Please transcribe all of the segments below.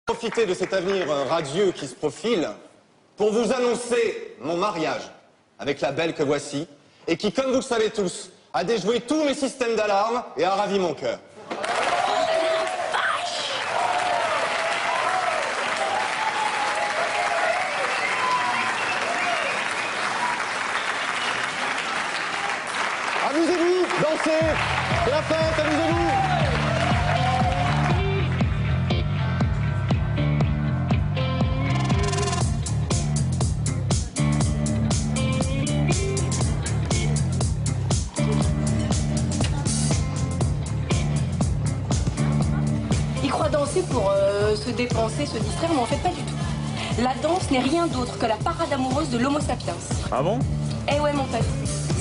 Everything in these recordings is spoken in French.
Profiter de cet avenir radieux qui se profile pour vous annoncer mon mariage avec la belle que voici et qui, comme vous le savez tous, a déjoué tous mes systèmes d'alarme et a ravi mon cœur. Amusez-vous, dansez, c'est la fête, amusez-vous. Il croit danser pour se dépenser, se distraire, mais en fait pas du tout. La danse n'est rien d'autre que la parade amoureuse de l'homo sapiens. Ah bon? Eh ouais mon pote.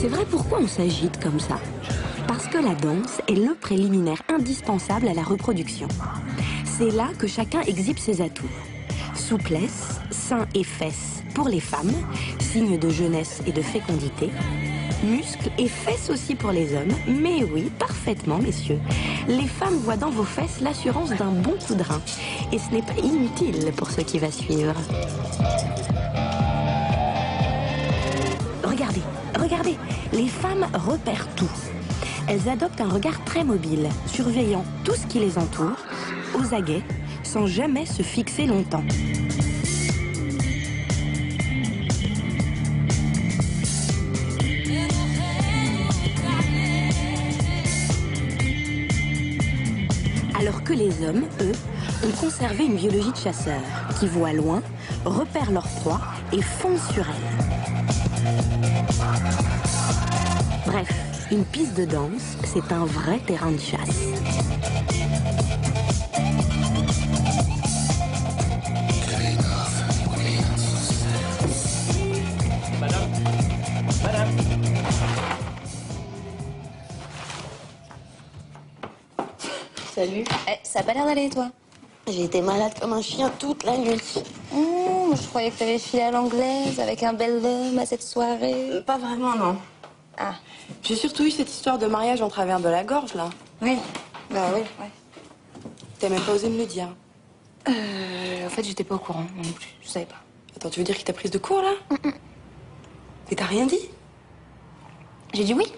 C'est vrai, pourquoi on s'agite comme ça? Parce que la danse est le préliminaire indispensable à la reproduction. C'est là que chacun exhibe ses atouts. Souplesse, seins et fesses pour les femmes, signe de jeunesse et de fécondité. Muscles et fesses aussi pour les hommes. Mais oui, parfaitement, messieurs. Les femmes voient dans vos fesses l'assurance d'un bon coup de rein. Et ce n'est pas inutile pour ce qui va suivre. Regardez, regardez, les femmes repèrent tout. Elles adoptent un regard très mobile, surveillant tout ce qui les entoure, aux aguets, sans jamais se fixer longtemps. Alors que les hommes, eux, ont conservé une biologie de chasseurs, qui voient loin, repèrent leur proie et foncent sur elle. Bref, une piste de danse, c'est un vrai terrain de chasse. Salut. Ça a pas l'air d'aller, toi. J'ai été malade comme un chien toute la nuit. Je croyais que t'avais filé à l'anglaise avec un bel homme à cette soirée. Pas vraiment, non. Ah. J'ai surtout eu cette histoire de mariage en travers de la gorge, là. Oui. Bah oui. Ouais. T'as même pas osé me le dire. En fait, j'étais pas au courant non plus. Je savais pas. Attends, tu veux dire qu'il t'a prise de court, là? Et t'as rien dit? J'ai dit oui.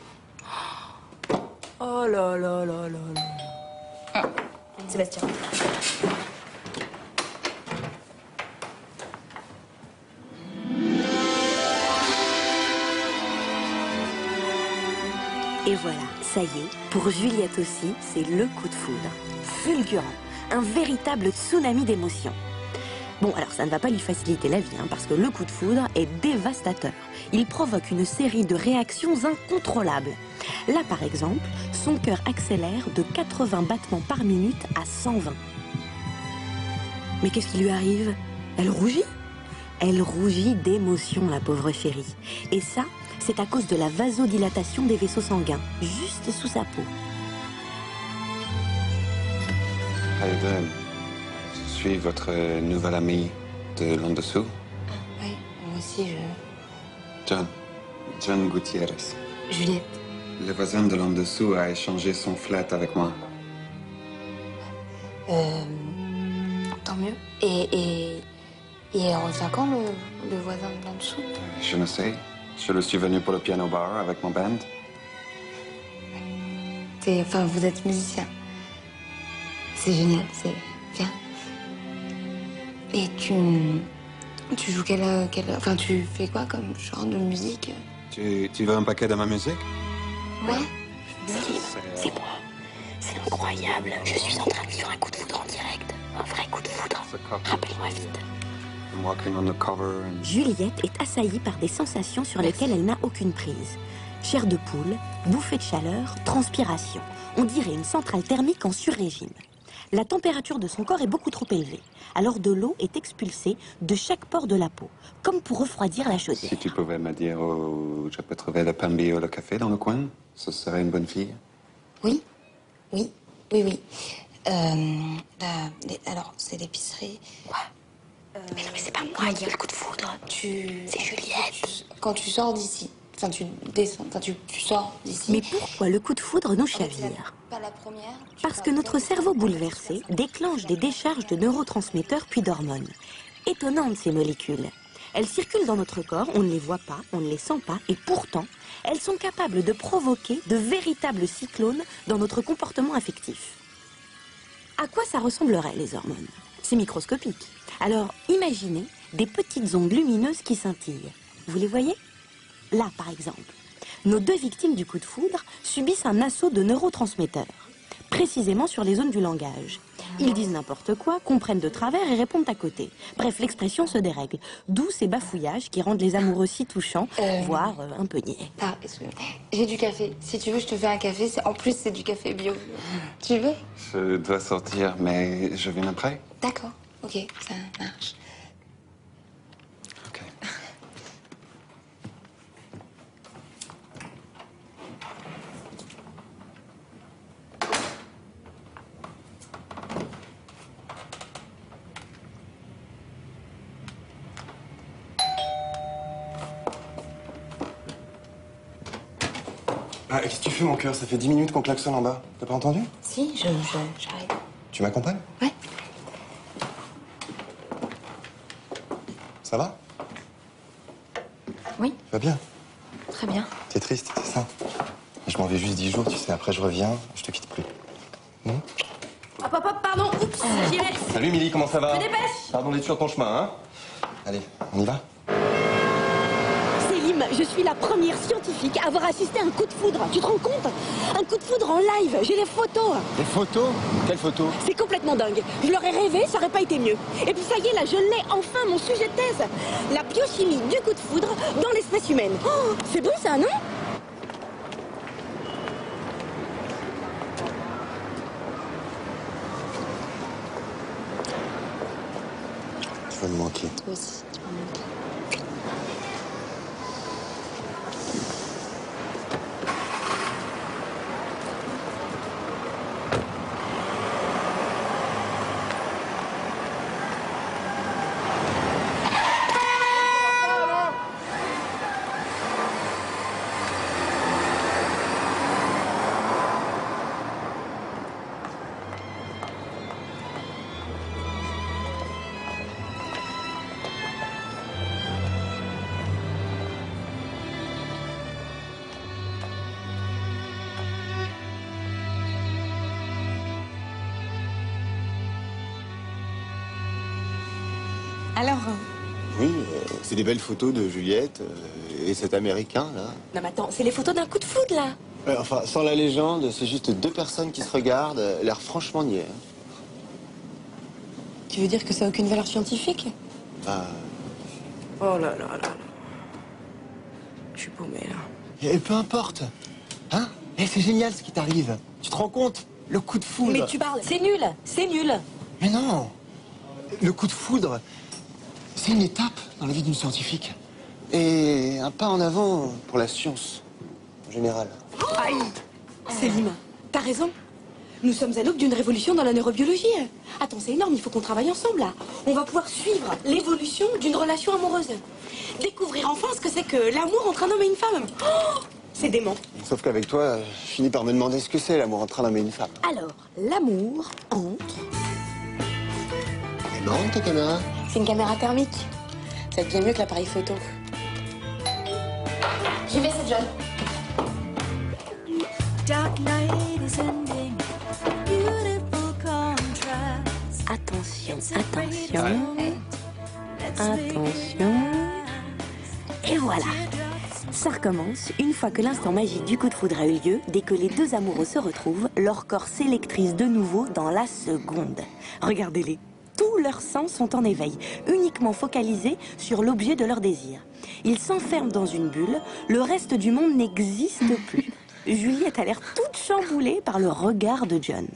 Oh là là là là là. Sébastien. Et voilà, ça y est, pour Juliette aussi, c'est le coup de foudre. Fulgurant, un véritable tsunami d'émotions. Bon, alors ça ne va pas lui faciliter la vie, parce que le coup de foudre est dévastateur. Il provoque une série de réactions incontrôlables. Là, par exemple, son cœur accélère de 80 battements par minute à 120. Mais qu'est-ce qui lui arrive? Elle rougit? Elle rougit d'émotion, la pauvre chérie. Et ça, c'est à cause de la vasodilatation des vaisseaux sanguins, juste sous sa peau. How you doing? Je suis votre nouvel ami de l'en dessous. Oui, moi aussi, John Gutiérrez. Juliette. Le voisin de l'en dessous a échangé son flat avec moi. Tant mieux. Et il revient quand, le voisin de là-dessous? Je ne sais. Je le suis venu pour le piano bar avec mon band. Enfin, vous êtes musicien. C'est génial, c'est bien. Et tu joues enfin, tu fais quoi comme genre de musique? Tu veux un paquet de ma musique? Ouais. C'est moi. C'est incroyable. Je suis en train de vivre un coup de foudre en direct. Un vrai coup de foudre. Rappelle-moi vite. I'm walking on the cover and... Juliette est assaillie par des sensations sur lesquelles elle n'a aucune prise. Chair de poule, bouffée de chaleur, transpiration. On dirait une centrale thermique en sur-régime. La température de son corps est beaucoup trop élevée. Alors de l'eau est expulsée de chaque pore de la peau, comme pour refroidir la chaudière. Si tu pouvais me dire où je peux trouver le pain bio, le café dans le coin, ce serait une bonne fille. Oui. Alors, c'est l'épicerie. Quoi? Mais non, mais c'est pas moi qui ai le coup de foudre. C'est Juliette. Quand tu sors d'ici, enfin tu descends, enfin tu sors d'ici. Mais pourquoi le coup de foudre nous chavire? à la première. Parce que notre cerveau bouleversé déclenche des décharges de neurotransmetteurs puis d'hormones. Étonnantes ces molécules. Elles circulent dans notre corps, on ne les voit pas, on ne les sent pas, et pourtant, elles sont capables de provoquer de véritables cyclones dans notre comportement affectif. À quoi ça ressemblerait, les hormones? C'est microscopique. Alors, imaginez des petites ondes lumineuses qui scintillent. Vous les voyez? Là, par exemple. Nos deux victimes du coup de foudre subissent un assaut de neurotransmetteurs, précisément sur les zones du langage. Ils disent n'importe quoi, comprennent de travers et répondent à côté. Bref, l'expression se dérègle. D'où ces bafouillages qui rendent les amoureux si touchants, voire un peu niais. Ah, j'ai du café. Si tu veux, je te fais un café. En plus, c'est du café bio. Tu veux? Je dois sortir, mais je viens après. D'accord. Ok, ça marche. Ok. Ah, qu'est-ce que tu fais, mon cœur? Ça fait 10 minutes qu'on klaxonne en bas. T'as pas entendu? Si, j'arrive. Tu m'accompagnes? Ouais. Ça va? Oui, Tu vas bien? très bien. T'es triste, c'est ça? Je m'en vais juste 10 jours, tu sais. Après, je reviens, je te quitte plus. Non? Hop, hop, hop, pardon. Oups, j'y vais. Salut, Milly, comment ça va? Je me dépêche. Pardon d'être sur ton chemin, hein? Allez, on y va? Célim, je suis la première scientifique à avoir assisté à un coup de foudre. Tu te rends compte? Un coup de foudre en live, j'ai les photos. Des photos? Quelles photos? C'est complètement dingue. Je l'aurais rêvé, ça aurait pas été mieux. Et puis ça y est, là, je l'ai enfin, mon sujet de thèse. La biochimie du coup de foudre dans l'espèce humaine. Oh, c'est beau ça, non? Tu vas me manquer. Toi aussi, tu m'en manques. Alors, Oui, c'est des belles photos de Juliette et cet Américain, là. Non mais attends, c'est les photos d'un coup de foudre, là. Enfin, sans la légende, c'est juste deux personnes qui se regardent, l'air franchement niais. Hein. tu veux dire que ça n'a aucune valeur scientifique? Enfin, Oh là là là là. Je suis paumée, là. et peu importe. Hein? C'est génial ce qui t'arrive. Tu te rends compte? Le coup de foudre. Mais tu parles, c'est nul, c'est nul. Mais non! Le coup de foudre, c'est une étape dans la vie d'une scientifique. Et un pas en avant pour la science, en général. Aïe. Célim, t'as raison. Nous sommes à l'aube d'une révolution dans la neurobiologie. Attends, c'est énorme, il faut qu'on travaille ensemble, là. On va pouvoir suivre l'évolution d'une relation amoureuse. Découvrir enfin ce que c'est que l'amour entre un homme et une femme. Oh, c'est dément. Sauf qu'avec toi, je finis par me demander ce que c'est l'amour entre un homme et une femme. Alors, l'amour entre... Elle est marrante, ta caméra. C'est une caméra thermique. Ça va être bien mieux que l'appareil photo. J'y vais, c'est John. Dark night is ending, beautiful contrast. Attention, attention. Et voilà. Ça recommence une fois que l'instant magique du coup de foudre a eu lieu. Dès que les deux amoureux se retrouvent, leur corps s'électrise de nouveau dans la seconde. Regardez-les. Tous leurs sens sont en éveil, uniquement focalisés sur l'objet de leur désir. Ils s'enferment dans une bulle, le reste du monde n'existe plus. Juliette a l'air toute chamboulée par le regard de John.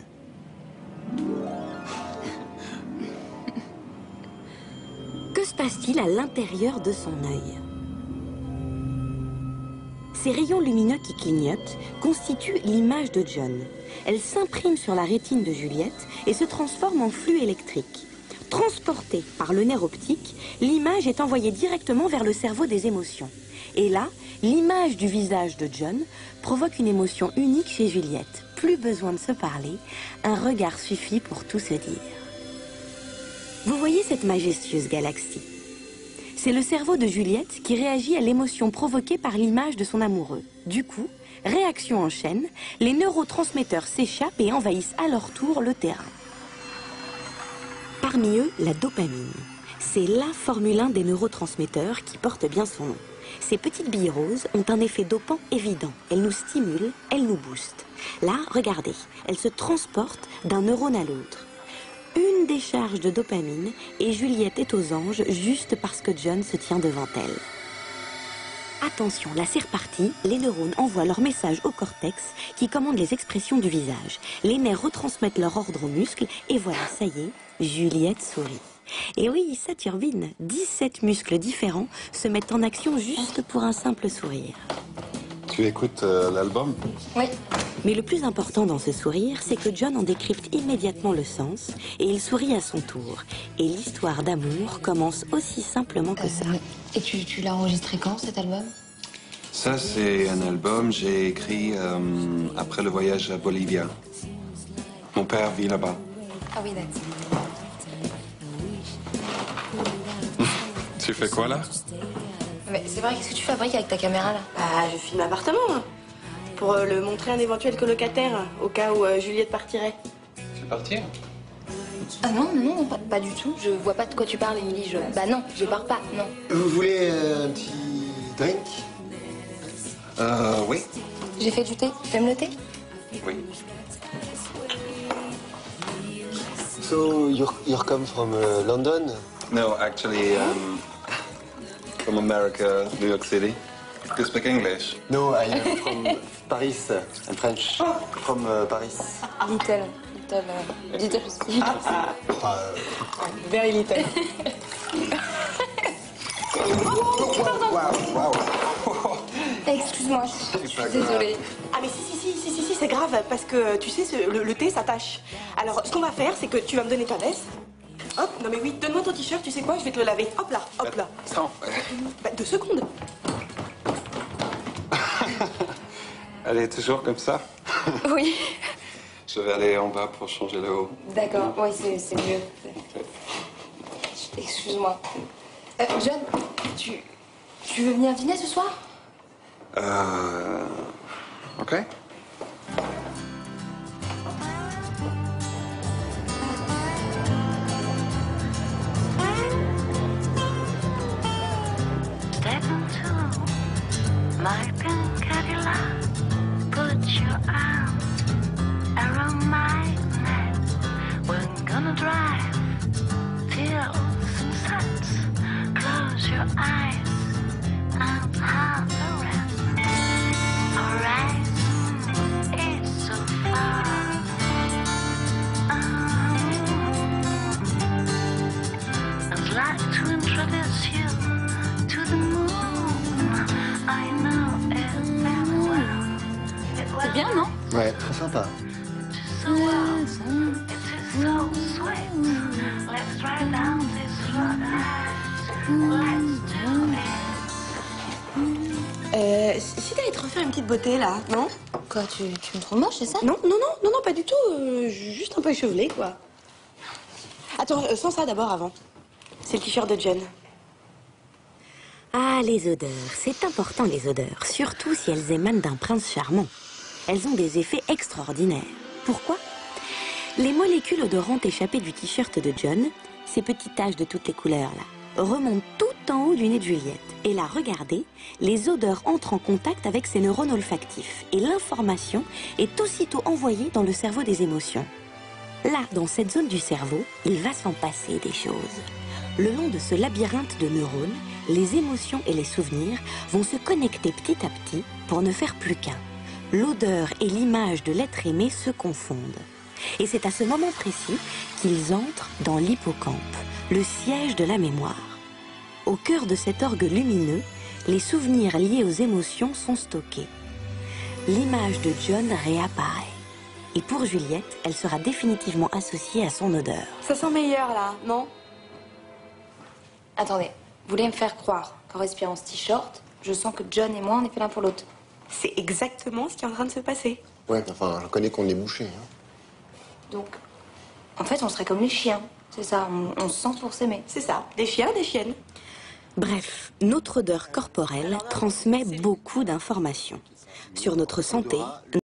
Que se passe-t-il à l'intérieur de son œil? Ces rayons lumineux qui clignotent constituent l'image de John. Elle s'imprime sur la rétine de Juliette et se transforme en flux électrique. Transportée par le nerf optique, l'image est envoyée directement vers le cerveau des émotions. Et là, l'image du visage de John provoque une émotion unique chez Juliette. plus besoin de se parler, un regard suffit pour tout se dire. Vous voyez cette majestueuse galaxie? C'est le cerveau de Juliette qui réagit à l'émotion provoquée par l'image de son amoureux. Du coup, réaction en chaîne, les neurotransmetteurs s'échappent et envahissent à leur tour le terrain. Parmi eux, la dopamine. C'est la Formule 1 des neurotransmetteurs qui porte bien son nom. Ces petites billes roses ont un effet dopant évident. Elles nous stimulent, elles nous boostent. Là, regardez, elles se transportent d'un neurone à l'autre. Une décharge de dopamine et Juliette est aux anges juste parce que John se tient devant elle. Attention, là c'est reparti, les neurones envoient leur message au cortex qui commande les expressions du visage. Les nerfs retransmettent leur ordre aux muscles et voilà, ça y est, Juliette sourit. Et oui, ça turbine, 17 muscles différents se mettent en action juste pour un simple sourire. Tu écoutes l'album? Oui. Mais le plus important dans ce sourire, c'est que John en décrypte immédiatement le sens et il sourit à son tour. Et l'histoire d'amour commence aussi simplement que ça. Et tu l'as enregistré quand, cet album? Ça, c'est un album que j'ai écrit après le voyage à Bolivia. Mon père vit là-bas. Ah oui, d'accord. Tu fais quoi, là? Mais c'est vrai, qu'est-ce que tu fabriques avec ta caméra, là? Bah, je filme l'appartement, hein, pour le montrer à un éventuel colocataire, au cas où Juliette partirait. Tu veux partir? Ah non, pas du tout. Je vois pas de quoi tu parles, Émilie. Bah non, je pars pas, non. Vous voulez un petit drink? Oui. J'ai fait du thé. Tu aimes le thé? Oui. So, you're come from London? No, actually, from America, New York City. Do you speak English? No, I am from Paris. I'm French. From Paris. Little speak. Very little. Wow. Excuse-moi, je suis désolée. Ah mais si, c'est grave, parce que tu sais, le thé, ça tâche. Alors, ce qu'on va faire, c'est que tu vas me donner ta veste. Hop, non mais oui, donne-moi ton t-shirt, tu sais quoi, je vais te le laver. Hop là. Non. Bah, 2 secondes. Elle est toujours comme ça? Oui. Je vais aller en bas pour changer le haut. D'accord, oui, c'est mieux. Excuse-moi. John, tu veux venir dîner ce soir? Ok. Step into my pink Cadillac. Put your arms around my neck. We're gonna drive till sunset. Close your eyes and have a rest. Horizon is so far. I'd like to introduce you to the moon. I know it very well. C'est bien, non? Ouais, très sympa. So well, it is so sweet. Let's drive down this road. Let's do it. Si t'allais te refaire une petite beauté, là, non? Quoi, tu me trouves moche, c'est ça? Non, pas du tout. Juste un peu échevelé, quoi. Attends, sans ça d'abord, avant. C'est le t-shirt de John. Ah, les odeurs, c'est important les odeurs, surtout si elles émanent d'un prince charmant. Elles ont des effets extraordinaires. Pourquoi? Les molécules odorantes échappées du t-shirt de John, ces petites taches de toutes les couleurs là, remontent tout en haut du nez de Juliette. Et là, regardez, les odeurs entrent en contact avec ses neurones olfactifs et l'information est aussitôt envoyée dans le cerveau des émotions. Là, dans cette zone du cerveau, il va s'en passer des choses. Le long de ce labyrinthe de neurones, les émotions et les souvenirs vont se connecter petit à petit pour ne faire plus qu'un. L'odeur et l'image de l'être aimé se confondent. Et c'est à ce moment précis qu'ils entrent dans l'hippocampe, le siège de la mémoire. Au cœur de cet orgue lumineux, les souvenirs liés aux émotions sont stockés. L'image de John réapparaît. Et pour Juliette, elle sera définitivement associée à son odeur. Ça sent meilleur, là, non? Attendez, vous voulez me faire croire qu'en respirant ce t-shirt, je sens que John et moi, on est fait l'un pour l'autre? C'est exactement ce qui est en train de se passer. Ouais, enfin, je connais qu'on est bouché. Hein. Donc, en fait, on serait comme les chiens. C'est ça, on se sent pour s'aimer. C'est ça, des chiens et des chiennes. Bref, notre odeur corporelle transmet beaucoup d'informations sur notre santé,